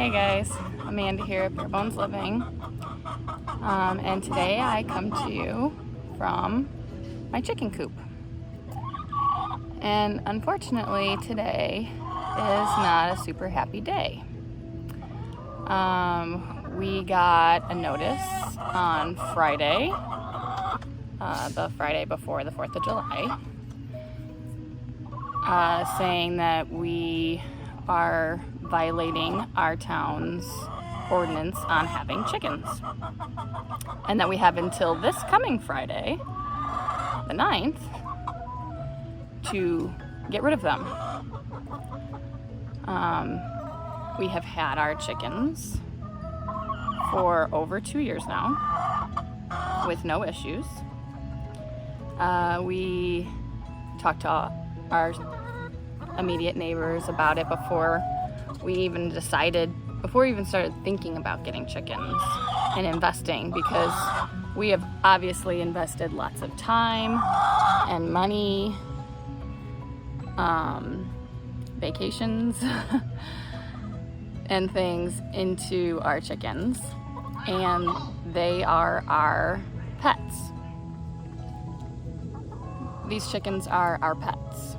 Hey guys, Amanda here at Bare Bones Living, and today I come to you from my chicken coop. And unfortunately today is not a super happy day. We got a notice on Friday, the Friday before the 4th of July, saying that we are violating our town's ordinance on having chickens, and that we have until this coming Friday, the 9th, to get rid of them. We have had our chickens for over 2 years now with no issues. We talked to our immediate neighbors about it before we even started thinking about getting chickens and investing, because we have obviously invested lots of time and money, vacations and things into our chickens, and they are our pets. These chickens are our pets.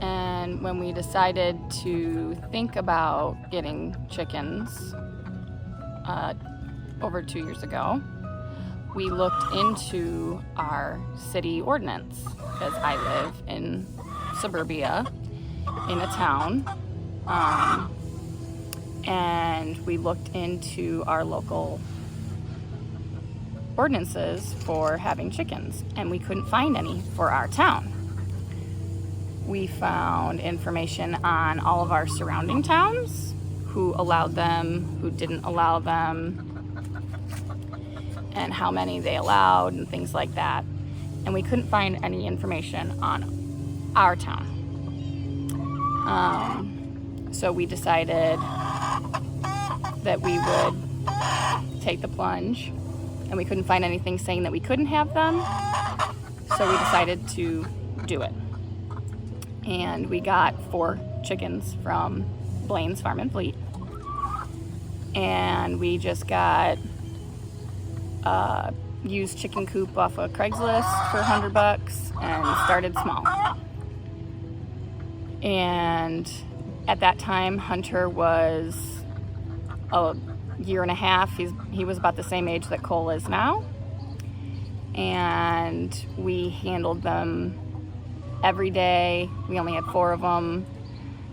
And when we decided to think about getting chickens over 2 years ago, we looked into our city ordinance, because I live in suburbia in a town, and we looked into our local ordinances for having chickens, and we couldn't find any for our town. We found information on all of our surrounding towns, who allowed them, who didn't allow them, and how many they allowed and things like that. And we couldn't find any information on our town. So we decided that we would take the plunge, and we couldn't find anything saying that we couldn't have them. So we decided to do it. And we got 4 chickens from Blaine's Farm and Fleet. And we just got a used chicken coop off of Craigslist for $100 and started small. And at that time, Hunter was a year and a half. He was about the same age that Cole is now. And we handled them every day. We only had 4 of them,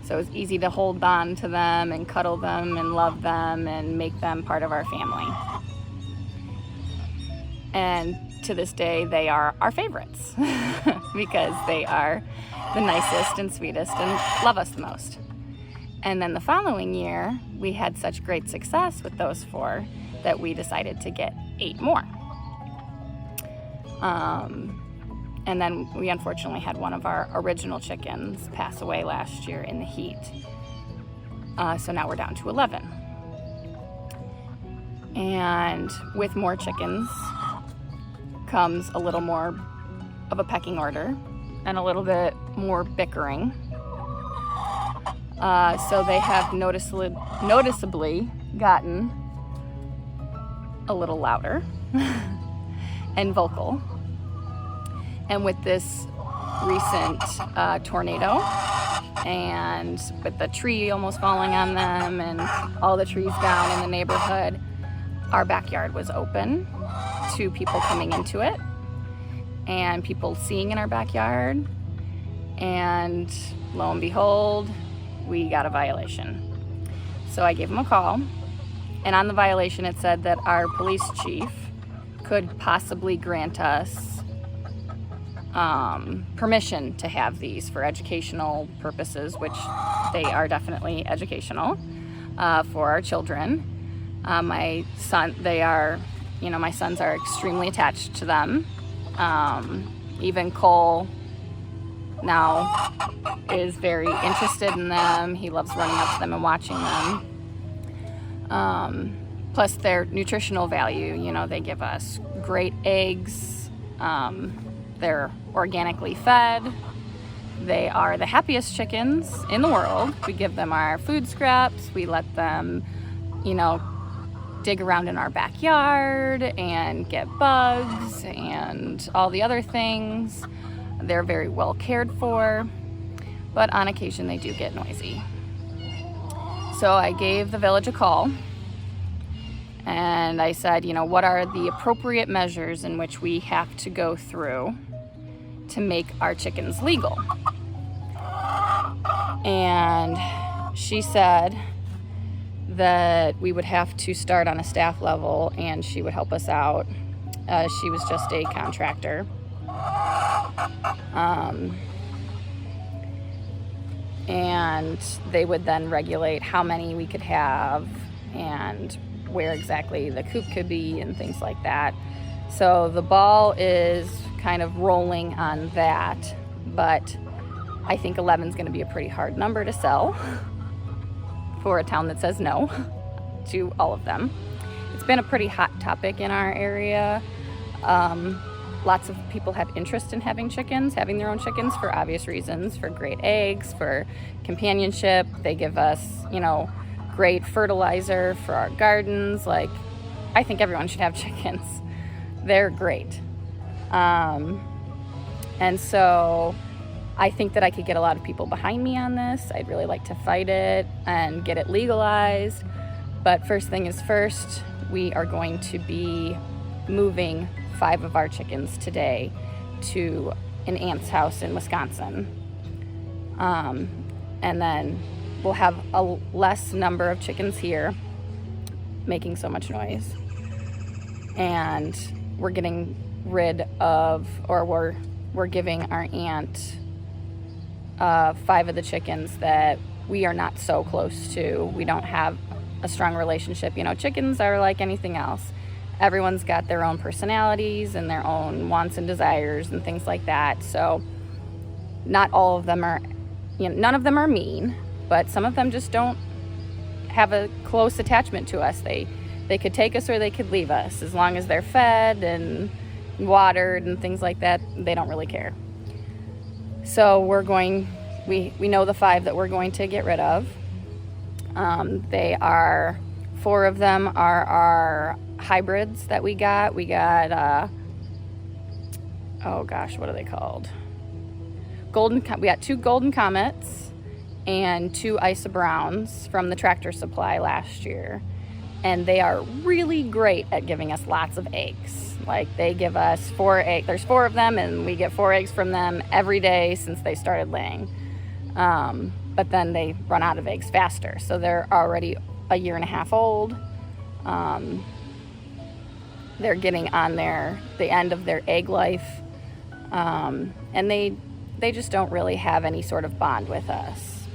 so it was easy to hold on to them and cuddle them and love them and make them part of our family. And to this day, they are our favorites because they are the nicest and sweetest and love us the most. And then the following year, we had such great success with those 4 that we decided to get 8 more. And then we unfortunately had one of our original chickens pass away last year in the heat. So now we're down to 11. And with more chickens comes a little more of a pecking order and a little bit more bickering. So they have noticeably gotten a little louder and vocal. And with this recent tornado, and with the tree almost falling on them and all the trees down in the neighborhood, our backyard was open to people coming into it and people seeing in our backyard. And lo and behold, we got a violation. So I gave them a call, and on the violation it said that our police chief could possibly grant us permission to have these for educational purposes, which they are definitely educational for our children. My sons are extremely attached to them. Even Cole now is very interested in them. He loves running up to them and watching them. Plus their nutritional value, they give us great eggs. They're organically fed. They are the happiest chickens in the world. We give them our food scraps. We let them, dig around in our backyard and get bugs and all the other things. They're very well cared for, but on occasion they do get noisy. So I gave the village a call and I said, what are the appropriate measures in which we have to go through to make our chickens legal? And she said that we would have to start on a staff level and she would help us out. She was just a contractor. And they would then regulate how many we could have and where exactly the coop could be and things like that. So the ball is kind of rolling on that, but I think 11 is going to be a pretty hard number to sell for a town that says no to all of them. It's been a pretty hot topic in our area. Lots of people have interest in having their own chickens for obvious reasons, for great eggs, for companionship. They give us, great fertilizer for our gardens. Like, I think everyone should have chickens. They're great. And so I think that I could get a lot of people behind me on this. I'd really like to fight it and get it legalized. But first thing is first, we are going to be moving 5 of our chickens today to an aunt's house in Wisconsin. And then we'll have a less number of chickens here making so much noise. And we're getting rid of, or we're giving our aunt 5 of the chickens that we are not so close to. We don't have a strong relationship. Chickens are like anything else. Everyone's got their own personalities and their own wants and desires and things like that. So not all of them are, none of them are mean, but some of them just don't have a close attachment to us. They could take us or they could leave us. As long as they're fed and watered and things like that, they don't really care. So we know the 5 that we're going to get rid of. 4 of them are our hybrids that we got. We got, what are they called? We got 2 Golden Comets and 2 Isa Browns from the Tractor Supply last year. And they are really great at giving us lots of eggs. Like, they give us 4 eggs. There's 4 of them, and we get 4 eggs from them every day since they started laying. But then they run out of eggs faster. So they're already a year and a half old. They're getting on the end of their egg life. And they just don't really have any sort of bond with us.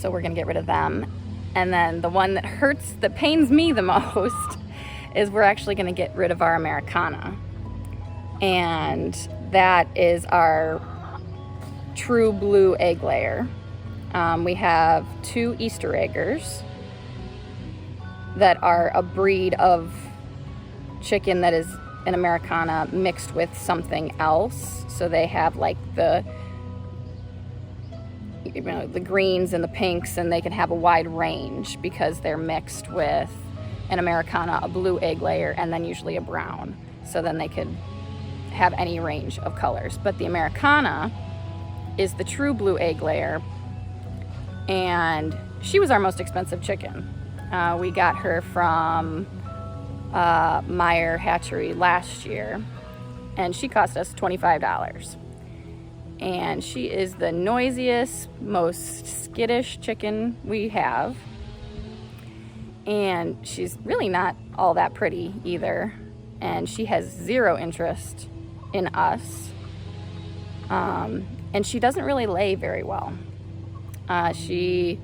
So we're going to get rid of them. And then the one that pains me the most is we're actually going to get rid of our Americana. And that is our true blue egg layer. We have 2 Easter eggers that are a breed of chicken that is an Americana mixed with something else. So they have like the greens and the pinks, and they can have a wide range because they're mixed with an Americana, a blue egg layer, and then usually a brown. So then they could have any range of colors. But the Americana is the true blue egg layer, and she was our most expensive chicken. We got her from Meyer Hatchery last year, and she cost us $25. And she is the noisiest, most skittish chicken we have. And she's really not all that pretty either. And she has 0 interest in us. And she doesn't really lay very well. She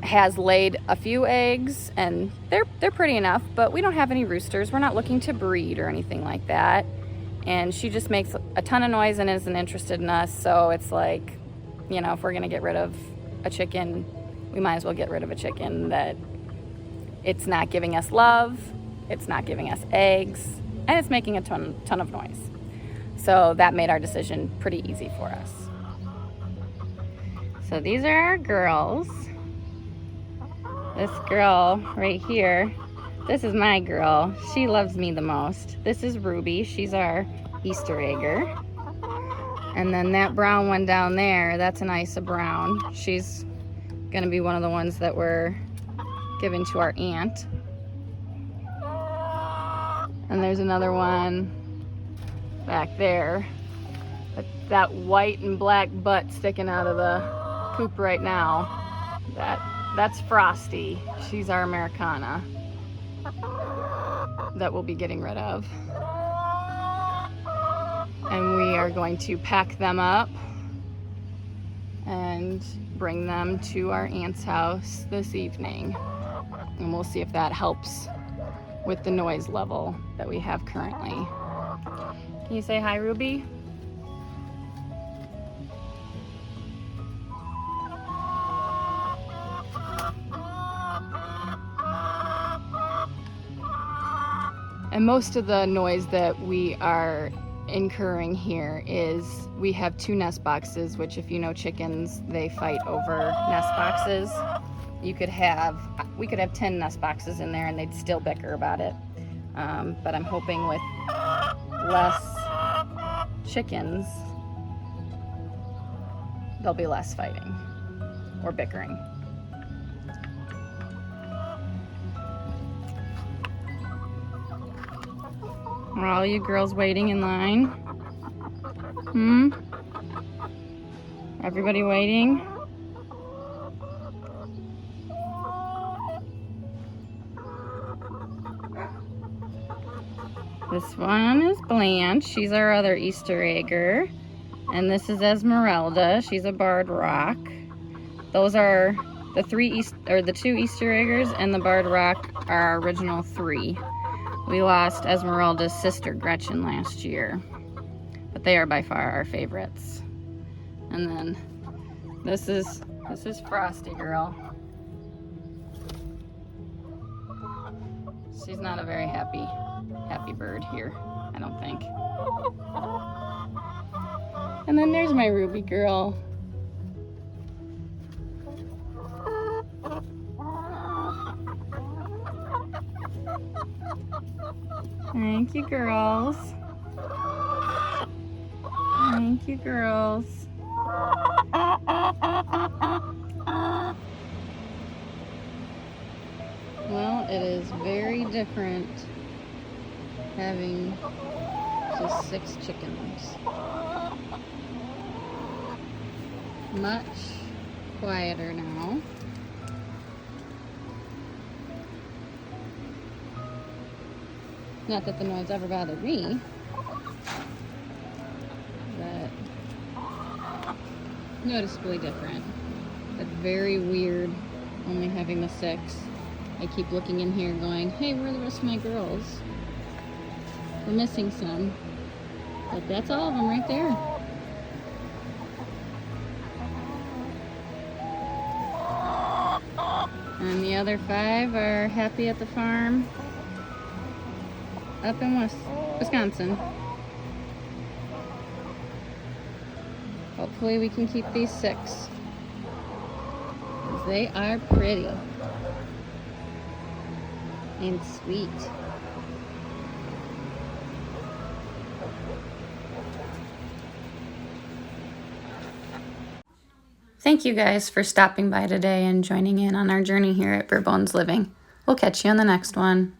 has laid a few eggs, and they're pretty enough, but we don't have any roosters. We're not looking to breed or anything like that. And she just makes a ton of noise and isn't interested in us. So it's like, if we're going to get rid of a chicken, we might as well get rid of a chicken that it's not giving us love, it's not giving us eggs, and it's making a ton of noise. So that made our decision pretty easy for us. So these are our girls. This girl right here, this is my girl. She loves me the most. This is Ruby. She's our Easter egger. And then that brown one down there, that's an Isa Brown. She's gonna be one of the ones that we're giving to our aunt. And there's another one back there. That white and black butt sticking out of the coop right now. That's Frosty. She's our Americana that we'll be getting rid of. And we are going to pack them up and bring them to our aunt's house this evening. And we'll see if that helps with the noise level that we have currently. Can you say hi, Ruby? And most of the noise that we are incurring here is we have 2 nest boxes, which if you know chickens, they fight over nest boxes. We could have 10 nest boxes in there and they'd still bicker about it. But I'm hoping with less chickens, there'll be less fighting or bickering. Are all you girls waiting in line? Everybody waiting? This one is Blanche. She's our other Easter egger. And this is Esmeralda. She's a barred rock. Those are the 2 Easter eggers, and the barred rock are our original 3. We lost Esmeralda's sister Gretchen last year, but they are by far our favorites. And then this is Frosty girl. She's not a very happy bird here, I don't think. And then there's my Ruby girl. Thank you, girls. Thank you, girls. Well, it is very different having just 6 chickens. Much quieter now. Not that the noise ever bothered me, but noticeably different. But very weird only having the 6. I keep looking in here going, hey, where are the rest of my girls? We're missing some. But that's all of them right there. And the other 5 are happy at the farm up in Wisconsin. Hopefully we can keep these 6. Because they are pretty. And sweet. Thank you guys for stopping by today and joining in on our journey here at Bare Bones Living. We'll catch you on the next one.